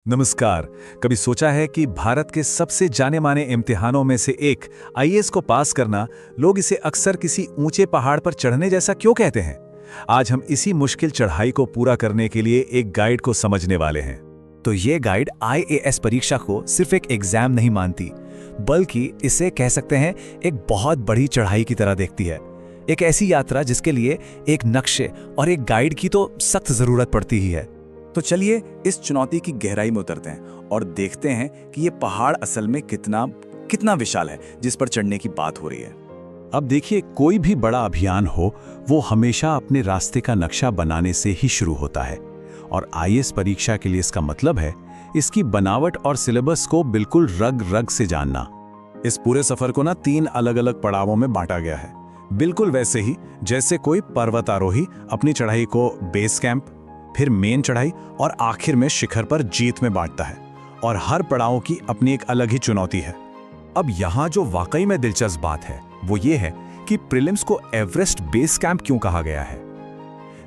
नमस्कार। कभी सोचा है कि भारत के सबसे जाने माने इम्तिहानों में से एक आईएएस को पास करना, लोग इसे अक्सर किसी ऊंचे पहाड़ पर चढ़ने जैसा क्यों कहते हैं? आज हम इसी मुश्किल चढ़ाई को पूरा करने के लिए एक गाइड को समझने वाले हैं। तो ये गाइड आईएएस परीक्षा को सिर्फ एक एग्जाम नहीं मानती, बल्कि इसे कह सकते हैं एक बहुत बड़ी चढ़ाई की तरह देखती है। एक ऐसी यात्रा जिसके लिए एक नक्शे और एक गाइड की तो सख्त जरूरत पड़ती ही है। तो चलिए इस चुनौती की गहराई में उतरते हैं और देखते हैं कि ये पहाड़ असल में कितना विशाल है जिस पर चढ़ने की बात हो रही है। अब देखिए, कोई भी बड़ा अभियान हो, वो हमेशा अपने रास्ते का नक्शा बनाने से ही शुरू होता है। और आईएएस परीक्षा के लिए इसका मतलब है इसकी बनावट और सिलेबस को बिल्कुल रग रग से जानना। इस पूरे सफर को 3 अलग अलग पड़ावों में बांटा गया है, बिल्कुल वैसे ही जैसे कोई पर्वतारोही अपनी चढ़ाई को बेस कैंप, फिर मेन चढ़ाई और आखिर में शिखर पर जीत में बांटता है। और हर पड़ाव की अपनी एक अलग ही चुनौती है। अब यहाँ जो वाकई में दिलचस्प बात है वो ये है कि प्रीलिम्स को एवरेस्ट बेस कैंप क्यों कहा गया है।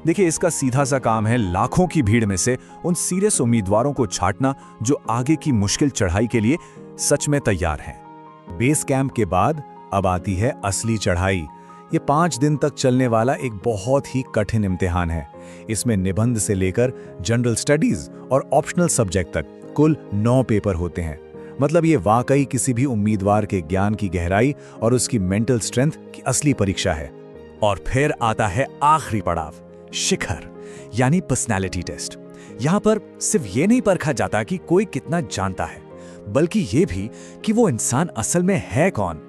देखिए, इसका सीधा सा काम है लाखों की भीड़ में से उन सीरियस उम्मीदवारों को छांटना जो आगे की मुश्किल चढ़ाई के लिए सच में तैयार हैं। बेस कैंप के बाद अब आती है असली चढ़ाई। ये 5 दिन तक चलने वाला एक बहुत ही कठिन इम्तिहान है। इसमें निबंध से लेकर जनरल स्टडीज और ऑप्शनल सब्जेक्ट तक कुल 9 पेपर होते हैं। मतलब ये वाकई किसी भी उम्मीदवार के ज्ञान की गहराई और उसकी मेंटल स्ट्रेंथ की असली परीक्षा है। और फिर आता है आखिरी पड़ाव, शिखर, यानी पर्सनैलिटी टेस्ट। यहाँ पर सिर्फ ये नहीं परखा जाता कि कोई कितना जानता है, बल्कि ये भी कि वो इंसान असल में है कौन।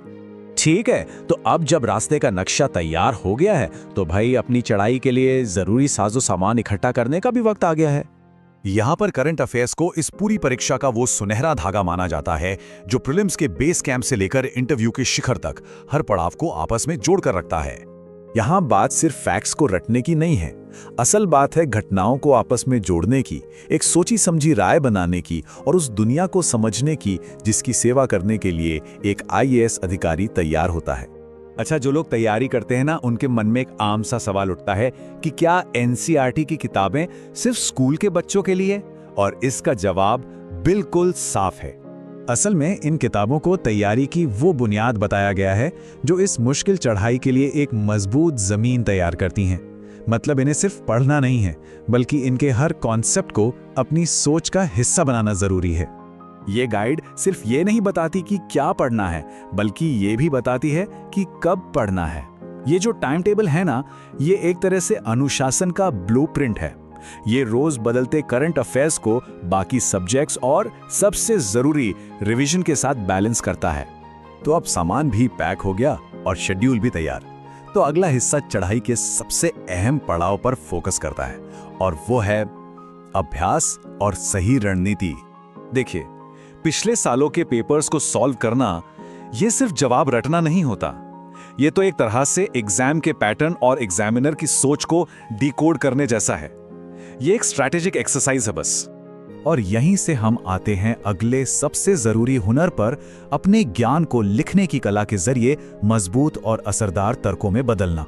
ठीक है, तो अब जब रास्ते का नक्शा तैयार हो गया है तो भाई अपनी चढ़ाई के लिए जरूरी साजो सामान इकट्ठा करने का भी वक्त आ गया है। यहाँ पर करंट अफेयर्स को इस पूरी परीक्षा का वो सुनहरा धागा माना जाता है जो प्रीलिम्स के बेस कैंप से लेकर इंटरव्यू के शिखर तक हर पड़ाव को आपस में जोड़कर रखता है। यहाँ बात सिर्फ फैक्ट्स को रटने की नहीं है, असल बात है घटनाओं को आपस में जोड़ने की, एक सोची समझी राय बनाने की और उस दुनिया को समझने की जिसकी सेवा करने के लिए एक आईएएस अधिकारी तैयार होता है। अच्छा, जो लोग तैयारी करते हैं ना, उनके मन में एक आम सा सवाल उठता है कि क्या एनसीईआरटी की किताबें सिर्फ स्कूल के बच्चों के लिए? और इसका जवाब बिल्कुल साफ है। असल में इन किताबों को तैयारी की वो बुनियाद बताया गया है जो इस मुश्किल चढ़ाई के लिए एक मजबूत जमीन तैयार करती हैं। मतलब इन्हें सिर्फ पढ़ना नहीं है, बल्कि इनके हर कॉन्सेप्ट को अपनी सोच का हिस्सा बनाना जरूरी है। ये गाइड सिर्फ ये नहीं बताती कि क्या पढ़ना है, बल्कि ये भी बताती है कि कब पढ़ना है। ये जो टाइम टेबल है ना, ये एक तरह से अनुशासन का ब्लूप्रिंट है। ये रोज बदलते करंट अफेयर्स को बाकी सब्जेक्ट्स और सबसे जरूरी रिवीजन के साथ बैलेंस करता है। तो अब सामान भी पैक हो गया और शेड्यूल भी तैयार। तो अगला हिस्सा चढ़ाई के सबसे अहम पड़ाव पर फोकस करता है और वो है अभ्यास और सही रणनीति। देखिए, पिछले सालों के पेपर्स को सॉल्व करना ये सिर्फ जवाब रटना नहीं होता। ये तो एक तरह से एग्जाम के पैटर्न और एग्जामिनर की सोच को डिकोड करने जैसा है। ये एक स्ट्रैटेजिक एक्सरसाइज है बस। और यहीं से हम आते हैं अगले सबसे जरूरी हुनर पर, अपने ज्ञान को लिखने की कला के जरिए मजबूत और असरदार तर्कों में बदलना।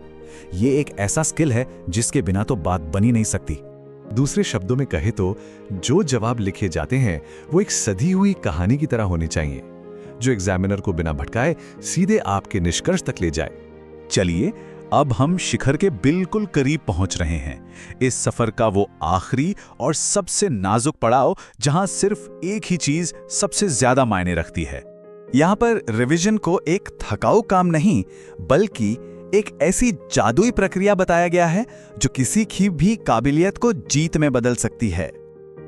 ये एक ऐसा स्किल है जिसके बिना तो बात बनी नहीं सकती। दूसरे शब्दों में कहे तो जो जवाब लिखे जाते हैं वो एक सधी हुई कहानी की तरह होनी चाहिए, जो एग्जामिनर को बिना भटकाए सीधे आपके निष्कर्ष तक ले जाए। चलिए, अब हम शिखर के बिल्कुल करीब पहुंच रहे हैं। इस सफर का वो आखिरी और सबसे नाजुक पड़ाव जहां सिर्फ एक ही चीज सबसे ज्यादा मायने रखती है। यहाँ पर रिवीजन को एक थकाऊ काम नहीं, बल्कि एक ऐसी जादुई प्रक्रिया बताया गया है जो किसी की भी काबिलियत को जीत में बदल सकती है।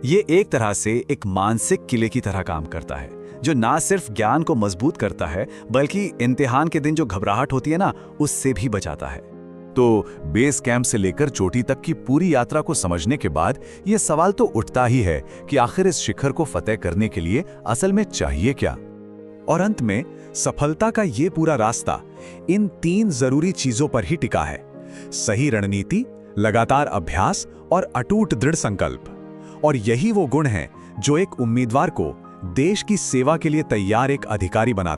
ये एक तरह से एक मानसिक किले की तरह काम करता है, जो ना सिर्फ ज्ञान को मजबूत करता है, बल्कि इम्तिहान के दिन जो घबराहट होती है ना, उससे भी बचाता है। तो बेस कैंप से लेकर चोटी तक की पूरी यात्रा को समझने के बाद यह सवाल तो उठता ही है कि आखिर इस शिखर को फतेह करने के लिए असल में चाहिए क्या? और अंत में सफलता का ये पूरा रास्ता इन 3 जरूरी चीजों पर ही टिका है: सही रणनीति, लगातार अभ्यास और अटूट दृढ़ संकल्प। और यही वो गुण हैं जो एक उम्मीदवार को देश की सेवा के लिए तैयार एक अधिकारी बनाते हैं।